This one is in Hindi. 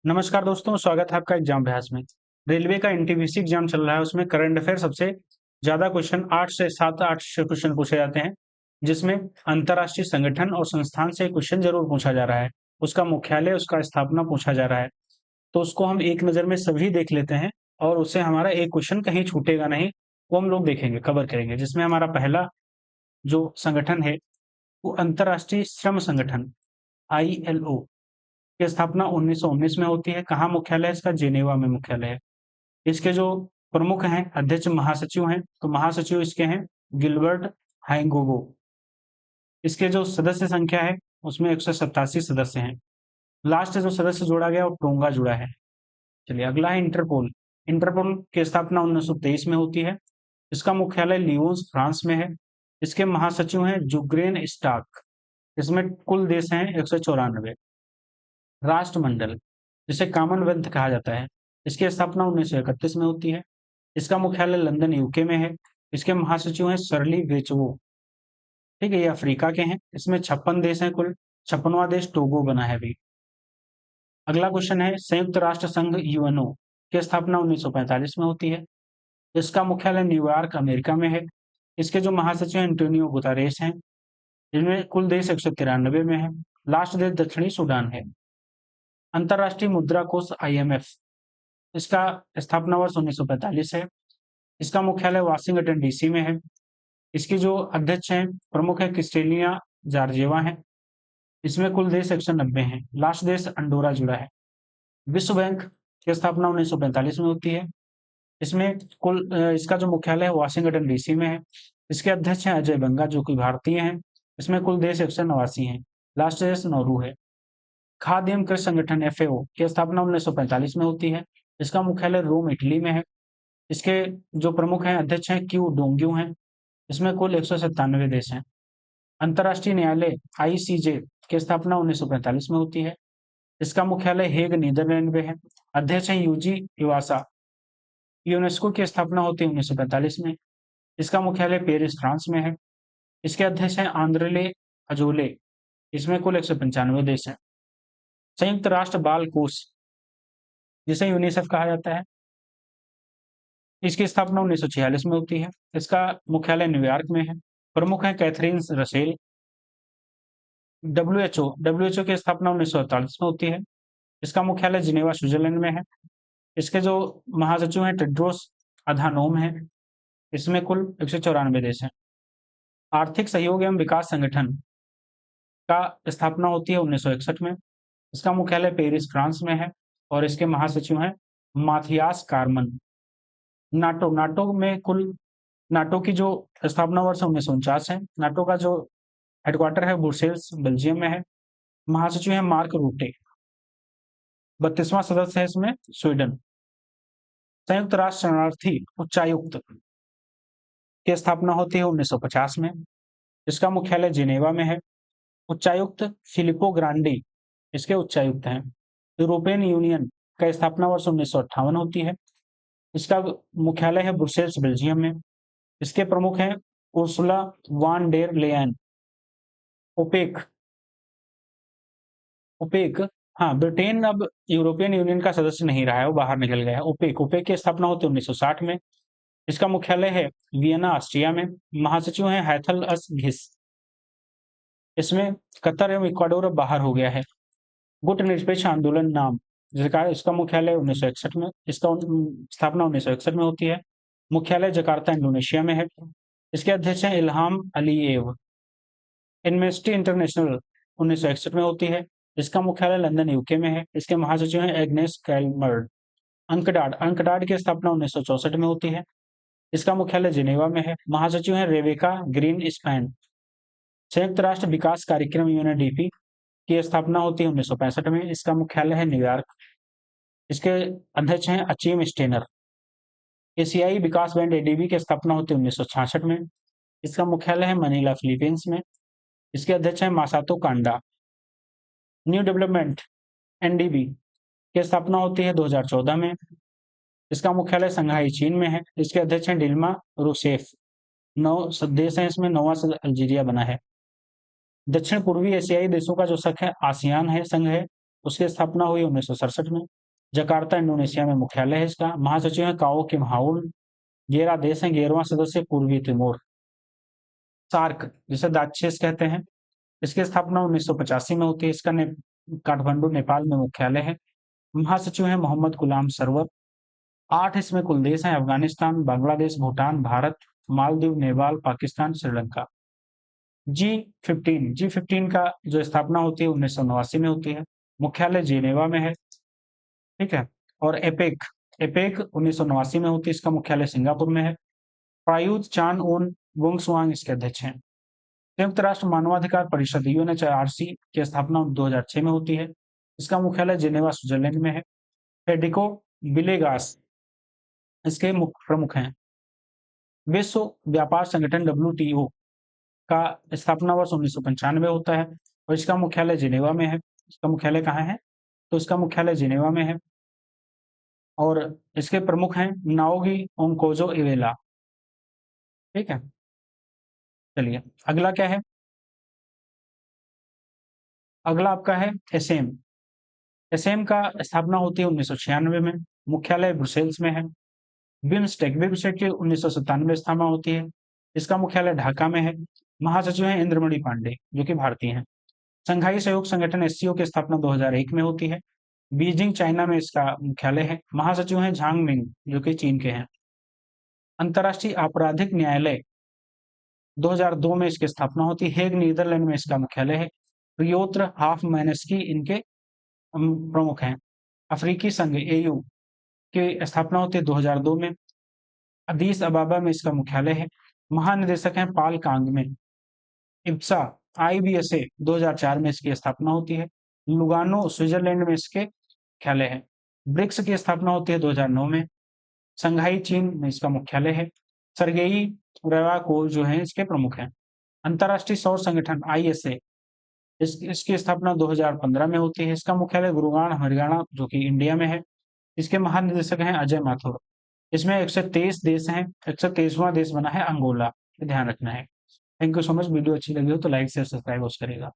नमस्कार दोस्तों, स्वागत है आपका एग्जाम अभ्यास में। रेलवे का एनटीपीसी एग्जाम चल रहा है, उसमें करंट अफेयर सबसे ज्यादा क्वेश्चन 8 से 7-8 क्वेश्चन पूछे जाते हैं, जिसमें अंतर्राष्ट्रीय संगठन और संस्थान से क्वेश्चन जरूर पूछा जा रहा है। उसका मुख्यालय, उसका स्थापना पूछा जा रहा है, तो उसको हम एक नज़र में सभी देख लेते हैं और उससे हमारा एक क्वेश्चन कहीं छूटेगा नहीं, वो हम लोग देखेंगे, कवर करेंगे। जिसमें हमारा पहला जो संगठन है वो अंतर्राष्ट्रीय श्रम संगठन ILO की स्थापना 1919 में होती है। कहाँ मुख्यालय है इसका? जेनेवा में मुख्यालय है। इसके जो प्रमुख हैं, अध्यक्ष महासचिव हैं, तो महासचिव इसके हैं गिलबर्ट हाइंगोगो। इसके जो सदस्य संख्या है उसमें 187 सदस्य हैं। लास्ट जो सदस्य जोड़ा गया वो टोंगा जुड़ा है। चलिए अगला है इंटरपोल। इंटरपोल की स्थापना 1923 में होती है। इसका मुख्यालय लियोन्स फ्रांस में है। इसके महासचिव हैं जुग्रेन स्टाक। इसमें कुल देश हैं 194। राष्ट्रमंडल, जिसे कॉमनवेल्थ कहा जाता है, इसकी स्थापना 1931 में होती है। इसका मुख्यालय लंदन यूके में है। इसके महासचिव हैं सरली वेचवो। ठीक है, ये अफ्रीका के हैं। इसमें 56 देश हैं कुल। 56वां देश टोगो बना है अभी। अगला क्वेश्चन है संयुक्त राष्ट्र संघ यूएनओ की स्थापना 1945 में होती है। इसका मुख्यालय न्यूयॉर्क अमेरिका में है। इसके जो महासचिव हैं एंटोनियो गुतारेस हैं। इनमें कुल देश 193 में है। लास्ट देश दक्षिणी सूडान है। अंतर्राष्ट्रीय मुद्रा कोष IMF, इसका स्थापना वर्ष 1945 है। इसका मुख्यालय वाशिंगटन डीसी में है। इसके जो अध्यक्ष हैं, प्रमुख है क्रिस्टेलिना जॉर्जिएवा है। इसमें कुल देश 190 हैं। लास्ट देश अंडोरा जुड़ा है। विश्व बैंक की स्थापना 1945 में होती है। इसमें इसका जो मुख्यालय है वाशिंगटन डीसी में है। इसके अध्यक्ष हैं अजय बंगा, जो कि भारतीय हैं। इसमें कुल देश 189 हैं। लास्ट देश नौरू है। खाद्य एवं कृषि संगठन FAO की स्थापना 1945 में होती है। इसका मुख्यालय रोम इटली में है। इसके जो प्रमुख हैं, अध्यक्ष हैं क्यू डोंग्यू हैं। इसमें कुल 197 देश हैं। अंतर्राष्ट्रीय न्यायालय ICJ की स्थापना 1945 में होती है। इसका मुख्यालय हेग नीदरलैंड में है। अध्यक्ष हैं यूजी इवासा। यूनेस्को की स्थापना होती है 1945 में। इसका मुख्यालय पेरिस फ्रांस में है। इसके अध्यक्ष हैं आंद्रेले अजोले। इसमें कुल 195 देश हैं। संयुक्त राष्ट्र बाल कोष, जिसे यूनिसेफ कहा जाता है, इसकी स्थापना 1946 में होती है। इसका मुख्यालय न्यूयॉर्क में है। प्रमुख हैं कैथरीन रसेल। WHO की स्थापना 1948 में होती है। इसका मुख्यालय जिनेवा स्विट्जरलैंड में है। इसके जो महासचिव हैं टेड्रोस अधानोम है। इसमें कुल 194 देश हैं। आर्थिक सहयोग एवं विकास संगठन का स्थापना होती है 1961 में। इसका मुख्यालय पेरिस फ्रांस में है और इसके महासचिव हैं माथियास कारमन। नाटो की जो स्थापना वर्ष 1949 है। नाटो का जो हेडक्वार्टर है ब्रुसेल्स बेल्जियम में है। महासचिव है मार्क रूटे। 32वां सदस्य है इसमें स्वीडन। संयुक्त राष्ट्र शरणार्थी उच्चायुक्त की स्थापना होती है 1950 में। इसका मुख्यालय जिनेवा में है। उच्चायुक्त फिलिपो ग्रांडी इसके उच्चायुक्त हैं। यूरोपियन यूनियन का स्थापना वर्ष 1958 होती है। इसका मुख्यालय है ब्रुसेल्स बेल्जियम में। इसके प्रमुख हैं Ursula von der Leyen. OPEC OPEC हाँ, ब्रिटेन अब यूरोपियन यूनियन का सदस्य नहीं रहा है, वो बाहर निकल गया है। ओपेक की स्थापना होती है 1960 में। इसका मुख्यालय है वियना ऑस्ट्रिया में। महासचिव हैं हैथल अस घिस। इसमें कतर एवं इक्वाडोर अब बाहर हो गया है। गुटनिरपेक्ष आंदोलन नाम, जिसका इसका मुख्यालय 1961 में, इसका स्थापना 1961 में होती है। मुख्यालय जकार्ता इंडोनेशिया में है। इसके अध्यक्ष हैं इल्हाम अलीएव। एम्नेस्टी इंटरनेशनल 1961 में होती है। इसका मुख्यालय लंदन यूके में है। इसके महासचिव हैं एग्नेस कैलमर्ड। अंकडाड की स्थापना 1964 में होती है। इसका मुख्यालय जिनेवा में है। महासचिव हैं रेवेका ग्रीन स्पैन। संयुक्त राष्ट्र विकास कार्यक्रम UNDP की स्थापना होती है 1965 में। इसका मुख्यालय है न्यूयॉर्क। इसके अध्यक्ष हैं अचीम स्टेनर। एशियाई विकास बैंक ADB की स्थापना होती है 1966 में। इसका मुख्यालय है मनीला फिलीपींस में। इसके अध्यक्ष हैं मासातो कांडा। न्यू डेवलपमेंट NDB की स्थापना होती है 2014 में। इसका मुख्यालय संघाई चीन में है। इसके अध्यक्ष हैं डिल्मा रूसेफ। 9 देश हैं इसमें, 9वां अल्जीरिया बना है। दक्षिण पूर्वी एशियाई देशों का जो संघ है आसियान है, संघ है। उसकी स्थापना हुई 1967 में। जकार्ता इंडोनेशिया में मुख्यालय है इसका। महासचिव है काओ किम हाउल। 11 देश हैं। 11वां सदस्य पूर्वी तिमोर। सार्क जिसे दार्चेस कहते हैं, इसकी स्थापना 1985 में होती है। इसका काठमांडू नेपाल में मुख्यालय है। महासचिव हैं मोहम्मद गुलाम सरवर। 8 इसमें कुल देश हैं। अफगानिस्तान, बांग्लादेश, भूटान, भारत, मालदीव, नेपाल, पाकिस्तान, श्रीलंका। जी15 का जो स्थापना होती है 1989 में होती है। मुख्यालय जेनेवा में है। ठीक है। और एपेक एपेक 1989 में होती है। इसका मुख्यालय सिंगापुर में है। प्रायुत चान ओन वोंगसुआंग इसके अध्यक्ष हैं। संयुक्त राष्ट्र मानवाधिकार परिषद यूएनएचआरसी की स्थापना 2006 में होती है। इसका मुख्यालय जेनेवा स्विट्जरलैंड में है। फेडिको बिलेगास इसके मुख्य प्रमुख हैं। विश्व व्यापार संगठन डब्ल्यूटीओ का स्थापना वर्ष 1995 होता है और इसका मुख्यालय जिनेवा में है। इसका मुख्यालय कहाँ है? तो इसका मुख्यालय जिनेवा में है और इसके प्रमुख हैं नाओगी ओंकोजो इवेला। ठीक है। चलिए अगला क्या है? अगला आपका है एसएम। एसएम का स्थापना होती है 1996 में। मुख्यालय ब्रुसेल्स में है। बिम्स्टेक की 1997 स्थापना होती है। इसका मुख्यालय ढाका में है। महासचिव हैं इंद्रमणि पांडे जो कि भारतीय हैं। संघाई सहयोग संगठन एससीओ की स्थापना 2001 में होती है। बीजिंग चाइना में इसका मुख्यालय है। महासचिव हैं झांग मिंग जो कि चीन के हैं। अंतर्राष्ट्रीय आपराधिक न्यायालय 2002 में इसकी स्थापना होती है। हेग नीदरलैंड में इसका मुख्यालय है। रियोत्र हाफ मैनेस्की इनके प्रमुख हैं। अफ्रीकी संघ एयू की स्थापना होती है 2002 में। अदीस अबाबा में इसका मुख्यालय है। महानिदेशक हैं पाल कांग में। इब्सा आईबीएसए 2004 में इसकी स्थापना होती है। लुगानो स्विट्जरलैंड में इसके मुख्यालय है। ब्रिक्स की स्थापना होती है 2009 में। संघाई चीन में इसका मुख्यालय है। सरगेई रेवाको जो है इसके प्रमुख हैं। अंतर्राष्ट्रीय सौर संगठन आईएसए इसकी स्थापना 2015 में होती है। इसका मुख्यालय गुरुग्राम हरियाणा जो कि इंडिया में है। इसके महानिदेशक हैं अजय माथुर। इसमें 123 देश हैं। 123वां देश बना है अंगोला। ध्यान रखना है। Thank you so much. Video अच्छी लगी हो तो लाइक शेयर सब्सक्राइब करेगा।